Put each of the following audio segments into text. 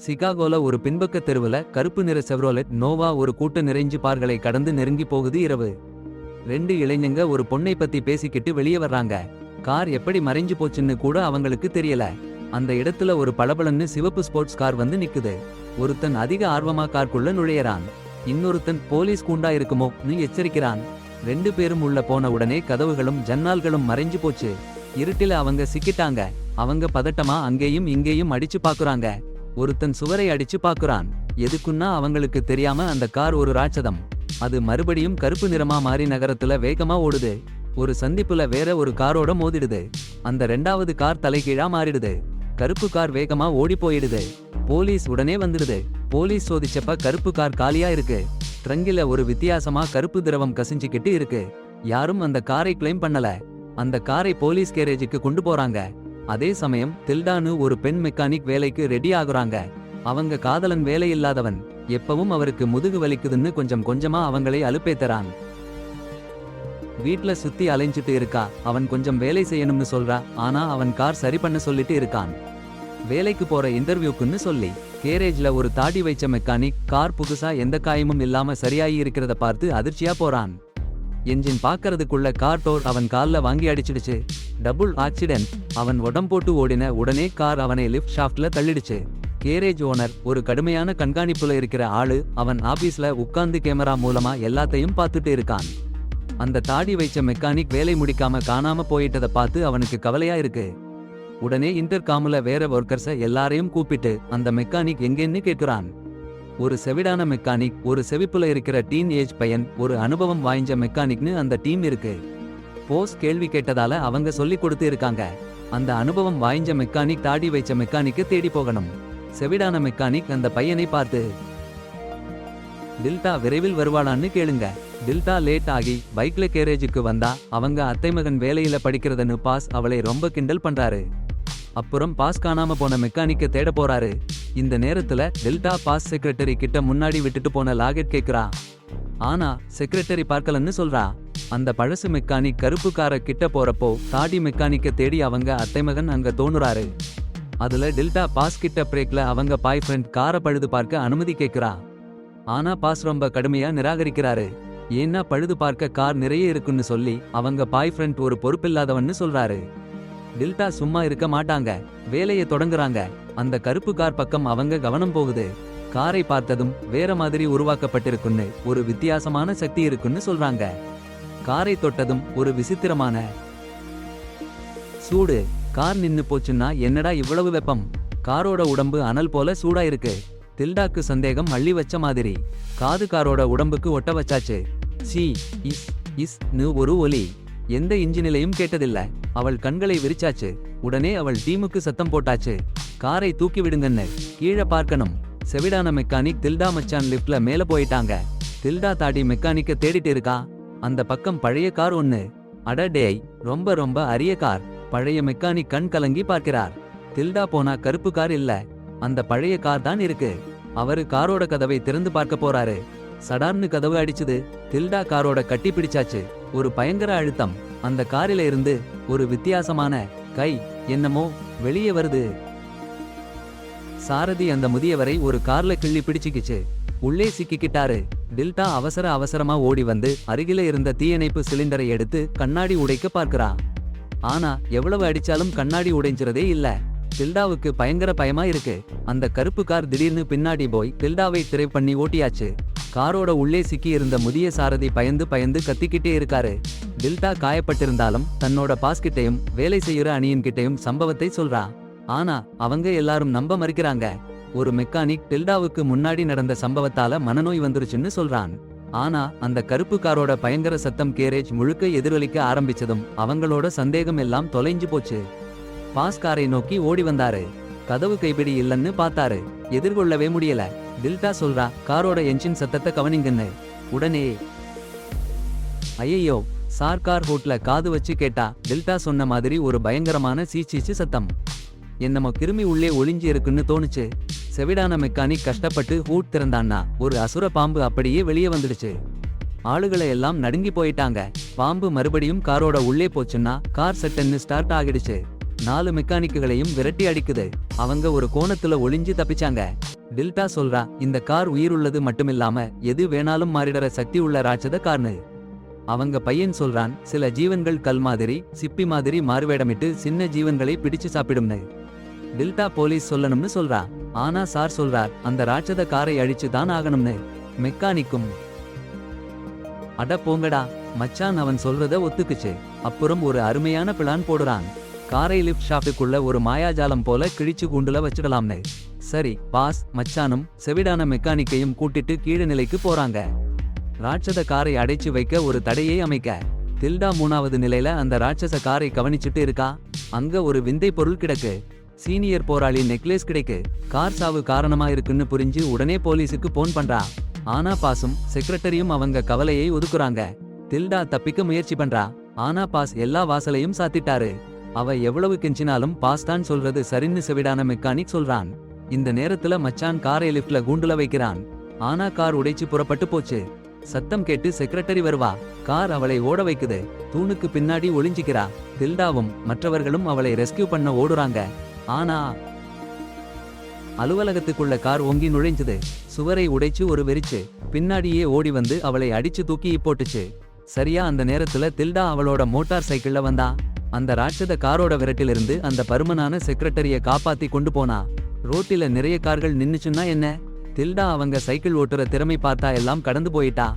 சிகாகோல ஒரு பின்பக்க தெருவுல கருப்பு நிற செவ்ரோலெட் நோவா ஒரு கூட்ட நிறைஞ்சு பார்களை கடந்து நெருங்கி போகுது இரவு. ரெண்டு இளைஞங்க ஒரு பொண்ணை பத்தி பேசிக்கிட்டு வெளியே வர்றாங்க. கார் எப்படி மறைஞ்சு போச்சுன்னு கூட அவங்களுக்கு தெரியல. அந்த இடத்துல ஒரு பளபளன்னு சிவப்பு ஸ்போர்ட்ஸ் கார் வந்து நிக்குது. ஒருத்தன் அதிக ஆர்வமா கார்க்குள்ள நுழையறான். இன்னொருத்தன் போலீஸ் கூண்டா இருக்குமோன்னு எச்சரிக்கிறான். ரெண்டு பேரும் உள்ள போன உடனே கதவுகளும் ஜன்னால்களும் மறைஞ்சு போச்சு. இருட்டில அவங்க சிக்கிட்டாங்க. அவங்க பதட்டமா அங்கேயும் இங்கேயும் அடிச்சு பாக்குறாங்க. ஒருத்தன் சுவரை அடிச்சு பாக்குறான். எதுக்குன்னா அவங்களுக்கு தெரியாம அந்த கார் ஒரு ராட்சதம். அது மறுபடியும் கருப்பு நிறமா மாறி நகரத்துல வேகமா ஓடுது. ஒரு சந்திப்புல வேற ஒரு காரோட மோதிடுது. அந்த ரெண்டாவது கார் தலைகீழா மாறிடுது. கருப்பு கார் வேகமா ஓடி போயிடுது. போலீஸ் உடனே வந்துடுது. போலீஸ் சோதிச்சப்ப கருப்பு கார் காலியா இருக்கு. ட்ரங்கில ஒரு வித்தியாசமா கருப்பு திரவம் கசிஞ்சுக்கிட்டு இருக்கு. யாரும் அந்த காரை கிளைம் பண்ணல. அந்த காரை போலீஸ் கேரேஜுக்கு கொண்டு போறாங்க. அதே சமயம் தில்டான்னு ஒரு பெண் மெக்கானிக் வேலைக்கு ரெடி ஆகுறாங்க. அவங்க காதலன் வேலை இல்லாதவன். எப்பவும் அவருக்கு முதுகு வலிக்குதுன்னு கொஞ்சம் கொஞ்சமா அவங்களை அலுப்பேத்தறான். வீட்ல சுத்தி அலைஞ்சிட்டு இருக்கா. அவன் கொஞ்சம் வேலை செய்யணும்னு சொல்றா. ஆனா அவன் கார் சரி பண்ண சொல்லிட்டு இருக்கான். வேலைக்கு போற இன்டர்வியூக்குன்னு சொல்லி கேரேஜ்ல ஒரு தாடி வைச்ச மெக்கானிக் கார் புதுசா எந்த காயமும் இல்லாம சரியாயி இருக்கிறத பார்த்து அதிர்ச்சியா போறான். என்ஜின் பாக்கறதுக்குள்ள கார் டோர் அவன் கால்ல வாங்கி அடிச்சிடுச்சு. Double accident. அவன் உடம்போட்டு ஓடின உடனே கார் அவனை லிஃப்ட் ஷாஃப்ட்ல தள்ளிடுச்சு. கேரேஜ் ஓனர் ஒரு கடுமையான கண்காணிப்புல இருக்கிற ஆளு. அவன் ஆபீஸ்ல உட்கார்ந்து கேமரா மூலமா எல்லாத்தையும் பார்த்துட்டு இருக்கான். அந்த தாடி வைச்ச மெக்கானிக் வேலை முடிக்காம காணாம போயிட்டத பார்த்து அவனுக்கு கவலையா இருக்கு. உடனே இன்டர்காமுல வேற ஒர்க்கர்ஸ எல்லாரையும் கூப்பிட்டு அந்த மெக்கானிக் எங்கேன்னு கேட்கிறான். ஒரு செவிடான மெக்கானிக், ஒரு செவிப்புல இருக்கிற டீன் ஏஜ் பையன், ஒரு அனுபவம் வாய்ஞ்ச மெக்கானிக்னு அந்த டீம் இருக்கு. போஸ் கேள்வி கேட்டதால அவங்க சொல்லி கொடுத்து இருக்காங்க. அந்த அனுபவம் வாய்ஞ்ச மெக்கானிக் தாடி வைச்ச மெக்கானிக்க தேடி போகணும். செவிடான மெக்கானிக் அந்த பையனை பார்த்து டில்டா விரைவில் வருவாளான்னு கேளுங்க. டில்டா லேட் ஆகி பைக்ல கேரேஜுக்கு வந்தா அவங்க அத்தைமகன் வேலையில படிக்கிறதுன்னு பாஸ் அவளை ரொம்ப கிண்டல் பண்றாரு. அப்புறம் பாஸ் காணாம போன மெக்கானிக்க தேட போறாரு. இந்த நேரத்துல டெல்டா பாஸ் செக்ரட்டரி கிட்ட முன்னாடி விட்டுட்டு போன லாகெட் கேக்குறா. ஆனா செக்ரட்டரி பார்க்கலன்னு சொல்றா. அந்த பழசு மெக்கானிக் கருப்பு கார கிட்ட போறப்போ தாடி மெக்கானிக்க தேடி அவங்க அத்தைமகன் அங்க தோணுறாரு. அதுல டெல்டா பாஸ் கிட்ட பிரேக்ல அவங்க பாய் ஃப்ரெண்ட் காரை பழுது பார்க்க அனுமதி கேக்குறா. ஆனா பாஸ் ரொம்ப கடுமையா நிராகரிக்கிறாரு. ஏன்னா பழுது பார்க்க கார் நிறைய இருக்குன்னு சொல்லி அவங்க பாய் ஃப்ரெண்ட் ஒரு பொறுப்பில்லாதவன்னு சொல்றாரு. டில்டா சும்மா இருக்க மாட்டாங்க. வேலையை தொடங்குறாங்க. அந்த கருப்பு கார் பக்கம் அவங்க கவனம் போகுது. காரை பார்த்ததும் வேற மாதிரி உருவாக்கப்பட்டிருக்குன்னு, ஒரு வித்தியாசமான சக்தி இருக்குன்னு சொல்றாங்க. காரை தொட்டதும் ஒரு விசித்திரமான சூடு. கார் நின்னு போச்சுன்னா என்னடா இவ்வளவு வெப்பம்? காரோட உடம்பு அனல் போல சூடா இருக்கு. தில்டாக்கு சந்தேகம் அள்ளி வச்ச மாதிரி. காது காரோட உடம்புக்கு ஒட்ட வச்சாச்சு. சி இஸ் இஸ் னு ஒரு ஒலி. எந்த இன்ஜினிலையும் கேட்டதில்ல. அவள் கண்களை விரிச்சாச்சு. உடனே அவள் டீமுக்கு சத்தம் போட்டாச்சு. காரை தூக்கி விடுங்கன்னு. கீழே பார்க்கணும். செவிடான மெக்கானிக் தில்டா மச்சான் லிப்ட்ல மேல போயிட்டாங்க. தில்டா தாடி மெக்கானிக்க தேடிட்டு இருக்கா. அந்த பக்கம் பழைய கார் ஒண்ணு. அடடேய், ரொம்ப ரொம்ப அரிய கார். பழைய மெக்கானிக் கண் கலங்கி பார்க்கிறார். தில்டா போனா கருப்பு கார் இல்ல, அந்த பழைய கார் தான் இருக்கு. அவரு காரோட கதவை திறந்து பார்க்க போறாரு. சடார்னு கதவு அடிச்சுது. தில்டா காரோட கட்டி பிடிச்சாச்சு. ஒரு பயங்கர அழுத்தம். அந்த காரில இருந்து ஒரு வித்தியாசமான கை என்னமோ வெளியே வருது. சாரதி அந்த முதியவரை ஒரு கார்ல கிள்ளி பிடிச்சுக்கிச்சு. உள்ளே சிக்கிக்கிட்டாரு. டில்டா அவசர அவசரமா ஓடி வந்து அருகில இருந்த தீயணைப்பு சிலிண்டரை எடுத்து கண்ணாடி உடைக்க பார்க்கிறா. ஆனா எவ்வளவு அடிச்சாலும் கண்ணாடி உடைஞ்சிறதே இல்ல. டில்டாவுக்கு பயங்கர பயமா இருக்கு. அந்த கருப்பு கார் திடீர்னு பின்னாடி போய் டில்டாவை திரை பண்ணி ஓட்டியாச்சு. காரோட உள்ளே சிக்கி இருந்த முதிய சாரதி பயந்து பயந்து கத்திக்கிட்டே இருக்காரு. டில்டா காயப்பட்டிருந்தாலும் தன்னோட பாஸ்கிட்டையும் வேலை செய்யற அணியன்கிட்டையும் சம்பவத்தை சொல்றா. ஆனா அவங்க எல்லாரும் நம்ப மறுக்கிறாங்க. ஒரு மெக்கானிக் டில்டாவுக்கு முன்னாடி நடந்த சம்பவத்தால மனநோய் வந்துருச்சுன்னு சொல்றான். ஆனா அந்த கருப்பு காரோட பயங்கர சத்தம் கேரேஜ் முழுக்க எதிரொலிக்க ஆரம்பிச்சதும் அவங்களோட சந்தேகம் எல்லாம் தொலைஞ்சு போச்சு. பாஸ் காரை நோக்கி ஓடி வந்தாரு. கதவு கைப்பிடி இல்லன்னு பார்த்தாரு. எதிர்கொள்ளவே முடியல. டில்டா சொல்றா, காரோட என்ஜின் சத்தத்தை கவனிங்கன்னு. உடனே ஐயோ, சார்கார் ஹோட்ல காது வச்சு கேட்டா டில்டா சொன்ன மாதிரி ஒரு பயங்கரமான சீச்சீச்சு சத்தம். என்னமோ கிருமி உள்ளே ஒளிஞ்சி இருக்குன்னு தோணுச்சு. செவிடான மெக்கானிக் கஷ்டப்பட்டு ஹூட் திறந்தான்னா ஒரு அசுர பாம்பு அப்படியே வெளியே வந்துடுச்சு. ஆளுகளை எல்லாம் நடுங்கி போயிட்டாங்க. பாம்பு மறுபடியும் காரோட உள்ளே போச்சுன்னா கார் சட்டன்னு ஸ்டார்ட் ஆகிடுச்சு. 4 மெக்கானிக்குகளையும் விரட்டி அடிக்குது. அவங்க ஒரு கோணத்துல ஒளிஞ்சு தப்பிச்சாங்க. டில்டா சொல்றா, இந்த கார் உயிருள்ளது மட்டுமில்லாம எது வேணாலும் மாறிடற சக்தி உள்ள ராட்சத கார்னு. அவங்க பையன் சொல்றான், சில ஜீவன்கள் கல் மாதிரி சிப்பி மாதிரி மாறுவேடமிட்டு சின்ன ஜீவன்களை பிடிச்சு சாப்பிடும்னு. டில்டா போலீஸ் சொல்லணும்னு சொல்றா. ஆனா சார் சொல்றார், அந்த ராட்சத காரை அழிச்சு தான் ஆகணும்னு. மெக்கானிக்கும் அட போங்கடா மச்சான் அவன் சொல்றத ஒத்துக்குச்சு. அப்புறம் ஒரு அருமையான பிளான் போடுறான். காரை லிஃப்ட் ஷாப்டுக்குள்ள ஒரு மாயாஜாலம் போல கிழிச்சு கூண்டுல வச்சிடலாம்னு. சரி பாஸ் மச்சானும் செவிடான மெக்கானிக்கையும் கூட்டிட்டு கீழே நிலைக்கு போறாங்க. ராட்சத காரை அடைச்சு வைக்க ஒரு தடையை அமைக்க. தில்டா 3வது நிலையில அந்த ராட்சச காரை கவனிச்சுட்டு இருக்கா. அங்க ஒரு விந்தை பொருள் கிடக்கு. சீனியர் போராளி நெக்லேஸ் கிடைக்கு. கார் சாவு காரணமா இருக்குன்னு புரிஞ்சு உடனே போலீஸுக்கு போன் பண்றா. ஆனா பாஸும் செக்ரட்டரியும் அவங்க கவலையை ஒதுக்குறாங்க. தில்டா தப்பிக்க முயற்சி பண்றா. ஆனா பாஸ் எல்லா வாசலையும் சாத்திட்டாரு. அவ எவ்வளவு கெஞ்சினாலும் பாஸ் தான் சொல்றது சரின்னு செவிடான மெக்கானிக் சொல்றான். இந்த நேரத்துல மச்சான் காரை லிஃப்ட்ல கூண்டுல வைக்கிறான். ஆனா கார் உடைச்சு புறப்பட்டு போச்சு. சத்தம் கேட்டு செக்ரட்டரி வருவா. கார் அவளை ஓட வைக்குது. தூணுக்கு பின்னாடி ஒளிஞ்சிக்கிறா. தில்டாவும் மற்றவர்களும் அவளை ரெஸ்கியூ பண்ண ஓடுறாங்க. ஆனா அலுவலகத்துக்குள்ள கார் ஓங்கி நுழைஞ்சது. சுவரை உடைச்சு ஒரு வெறிச்சு. பின்னாடியே ஓடி வந்து அவளை அடிச்சு தூக்கி போட்டுச்சு. சரியா அந்த நேரத்துல தில்டா அவளோட மோட்டார் சைக்கிள்ல வந்தா. அந்த ராட்சத காரோட விரட்டிலிருந்து அந்த பருமனான செக்ரட்டரிய காப்பாத்தி கொண்டு போனா. ரோட்டில நிறைய கார்கள் நின்னுச்சுன்னா என்ன, தில்டா அவங்க சைக்கிள் ஓட்டுற திறமை பார்த்தா எல்லாம் கடந்து போயிட்டா.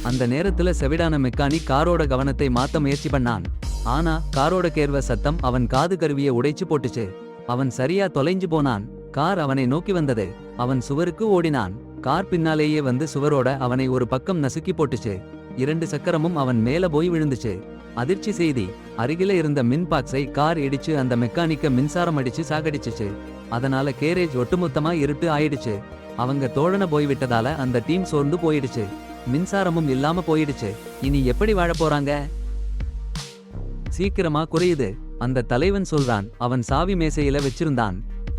அந்த நேரத்துல செவிடான மெக்கானிக் காரோட கவனத்தை மாத்த முயற்சி பண்ணான். ஆனா காரோட கேர்வ சத்தம் அவன் காது கருவியை உடைச்சு போட்டுச்சு. அவன் சரியா தொலைஞ்சு போனான். கார் அவனை நோக்கி வந்தது. அவன் சுவருக்கு ஓடினான். கார் பின்னாலேயே வந்து சுவரோட அவனை ஒரு பக்கம் நசுக்கி போட்டுச்சு. 2 சக்கரமும் அவன் மேல போய் விழுந்துச்சு. அதிர்ச்சி செய்தி, அருகில இருந்த மின் பாக்ஸை கார் இடிச்சு அந்த மெக்கானிக்க மின்சாரம் அடிச்சு சாகடிச்சுச்சு. அதனால கேரேஜ் ஒட்டுமொத்தமா இருட்டு ஆயிடுச்சு. அவங்க தோழன போய் விட்டதால அந்த டீம் சோர்ந்து போயிடுச்சு. மின்சாரமும் இல்லாம போயிடுச்சு. இனி எப்படி வாழ போறாங்க? சீக்கிரமா குறையுது. அந்த தலைவன் சொல்றான், அவன் சாவி மேசையில வச்சிருந்தான்.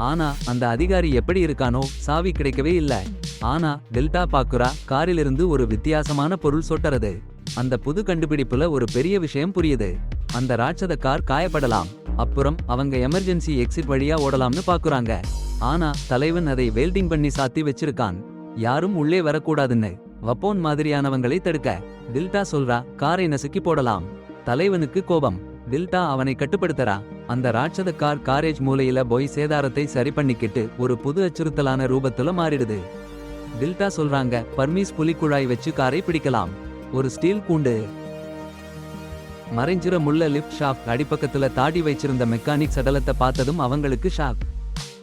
ஆனா அந்த அதிகாரி எப்படி இருக்கானோ சாவி கிடைக்கவே இல்ல. ஆனா டெல்டா பாக்குறா, காரிலிருந்து ஒரு வித்தியாசமான பொருள் சொட்டறது. அந்த புது கண்டுபிடிப்புல ஒரு பெரிய விஷயம் புரியுது. அந்த ராட்சத கார் காயப்படலாம். அப்புறம் அவங்க எமர்ஜென்சி எக்ஸிட் வழியா ஓடலாம்னு பாக்குறாங்க. ஆனா தலைவன் அதை வெல்டிங் பண்ணி சாத்தி வச்சிருக்கான். யாரும் உள்ளே வரக்கூடாதுன்னு. வப்போன் மாதிரியானவங்களை தடுக்க. டில்டா சொல்றா, காரை நசுக்கி போடலாம். தலைவனுக்கு கோபம். டில்டா அவனை கட்டுப்படுத்தறா. அந்த ராட்சத கார் காரேஜ் மூலையில போய் சேதாரத்தை சரி பண்ணிக்கிட்டு ஒரு புது அச்சுறுத்தலான ரூபத்துல மாறிடுது. டில்டா சொல்றாங்க, பர்மீஸ் புலிக்குழாய் வச்சு காரை பிடிக்கலாம். ஒரு ஸ்டீல் கூண்டு. மறைஞ்சிர முள்ள லிஃப்ட் ஷாஃப்ட் அடிப்பக்கத்துல தாடி வச்சிருந்த மெக்கானிக் சடலத்தை பார்த்ததும் அவங்களுக்கு ஷாக்.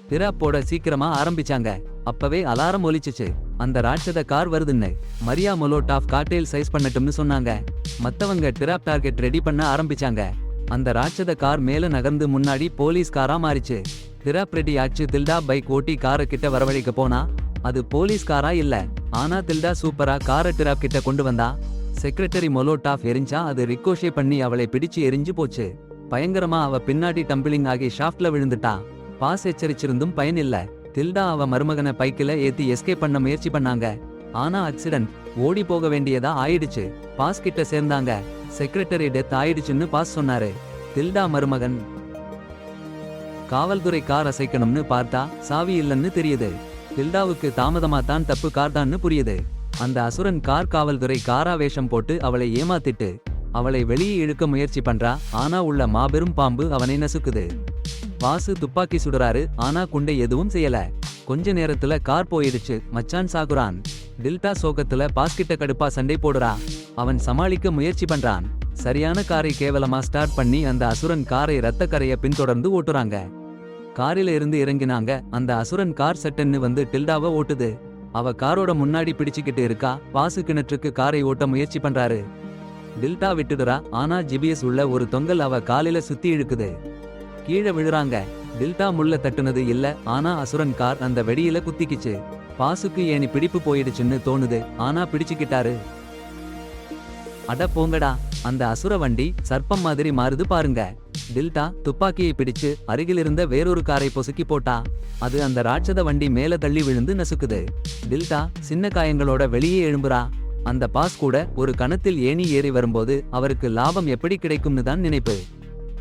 டிராப் போட சீக்கிரமா ஆரம்பிச்சாங்க. அப்பவே அலாரம் ஒலிச்சுச்சு. அந்த ராட்சத கார் வருதுன்னு. மரியா மொலோட்டாஃப் காக்டெயில் சைஸ் பண்ணட்டும்னு சொன்னாங்க. மத்தவங்க டிராப் டார்கெட் ரெடி பண்ண ஆரம்பிச்சாங்க. அந்த ராட்சத கார் மேல நகர்ந்து முன்னாடி போலீஸ் காரா மாறிச்சு. டிராப் ரெடி ஆச்சு. தில்டா பைக் ஓட்டி காரை கிட்ட வரவழைக்க போனா. அது போலீஸ் காரா இல்ல. ஆனா தில்டா சூப்பரா காரை டிராப் கிட்ட கொண்டு வந்தா. செக்ரட்டரி மொலோட்டாஃப் எரிஞ்சா. அது ரிக்கோஷே பண்ணி அவளை பிடிச்சு எரிஞ்சு போச்சு. பயங்கரமா அவ பின்னாடி டம்பிளிங் ஆகி ஷாஃப்ட்ல விழுந்துட்டா. பாஸ் எச்சரிச்சிருந்தும் பயன் இல்ல. தில்டா அவ மருமகனை பைக்கில ஏத்தி எஸ்கேப் பண்ண முயற்சி பண்ணாங்க. ஆனா ஆக்சிடென்ட். ஓடி போக வேண்டியதா ஆயிடுச்சு. பாஸ் கிட்ட சேர்ந்தாங்க. செக்ரட்டரி டெத் ஆயிடுச்சுன்னு பாஸ் சொன்னாரு. தில்டா மருமகன். காவல்துறை கார் அசைக்கணும்னு பார்த்தா சாவி இல்லன்னு தெரியுது. தில்டாவுக்கு தாமதமா தான் தப்பு கார்தான்னு புரியுது. அந்த அசுரன் கார் காவல்துறை காரா வேஷம் போட்டு அவளை ஏமாத்திட்டு அவளை வெளியே இழுக்க முயற்சி பண்றா. ஆனா உள்ள மாபெரும் பாம்பு அவனை நசுக்குது. வாசு துப்பாக்கி சுடுறாரு. ஆனா குண்டை எதுவும் செய்யல. கொஞ்ச நேரத்துல கார் போயிடுச்சு. மச்சான் சாகுறான். டில்டா சோகத்துல பாஸ்கிட்ட கடுப்பா சண்டை போடுறா. அவன் சமாளிக்க முயற்சி பண்றான். சரியான காரை கேவலமா ஸ்டார்ட் பண்ணி அந்த அசுரன் காரை ரத்த கரைய பின்தொடர்ந்து ஓட்டுறாங்க. காரில இருந்து இறங்கினாங்க. அந்த அசுரன் கார் சட்டன்னு வந்து டில்டாவை ஓட்டுது. அவ காரோட முன்னாடி பிடிச்சுக்கிட்டு இருக்கா. வாசு கிணற்றுக்கு காரை ஓட்ட முயற்சி பண்றாரு. டில்டா விட்டுடுறா. ஆனா ஜிபிஎஸ் உள்ள ஒரு தொங்கல் அவ காலில சுத்தி இழுக்குது. கீழே விழுறாங்க. டில்டா முள்ள தட்டுனது இல்ல. ஆனா அசுரன் கார் அந்த வெடியில குத்திக்கிச்சு. பாசுக்கு ஏனி பிடிப்பு போயிடுச்சுன்னு தோணுது. ஆனா பிடிச்சுக்கிட்டாரு. அட போங்கடா. அந்த அசுர வண்டி சர்ப்பம் மாதிரி மாறுது பாருங்க. டில்டா துப்பாக்கியை பிடிச்சு அருகிலிருந்த வேறொரு காரை பொசுக்கி போட்டா. அது அந்த ராட்சத வண்டி மேல தள்ளி விழுந்து நசுக்குது. டில்டா சின்ன காயங்களோட வெளியே எழும்புறா. அந்த பாஸ் கூட ஒரு கணத்தில் ஏணி ஏறி வரும்போது அவருக்கு லாபம் எப்படி கிடைக்கும்னு தான் நினைப்பு.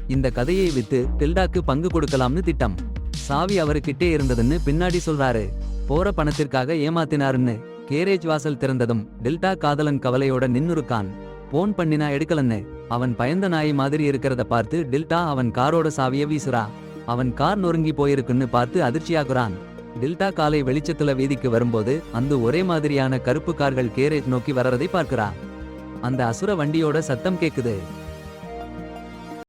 இந்த கதையை வித்து டில்டாக்கு பங்கு கொடுக்கலாம்னு திட்டம். சாவி அவருக்கிட்டே இருந்ததுன்னு பின்னாடி சொல்றாரு. போற பணத்திற்காக ஏமாத்தினாருன்னு. கேரேஜ் வாசல் திறந்ததும் டில்டா காதலன் கவலையோட நின்னுருக்கான். போன் பண்ணினா எடுக்கலன்னு. அவன் பயந்த நாய் மாதிரி இருக்கிறத பார்த்து டில்டா அவன் காரோட சாவிய வீசுறா. அவன் கார் நொறுங்கி போயிருக்குன்னு பார்த்து அதிர்ச்சியாகுறான். டில்டா காலை வெளிச்சத்துல வீதிக்கு வரும்போது அந்த ஒரே மாதிரியான கருப்பு கார்கள் கேரேஜ் நோக்கி வர்றதை பார்க்கிறா. அந்த அசுர வண்டியோட சத்தம் கேக்குது.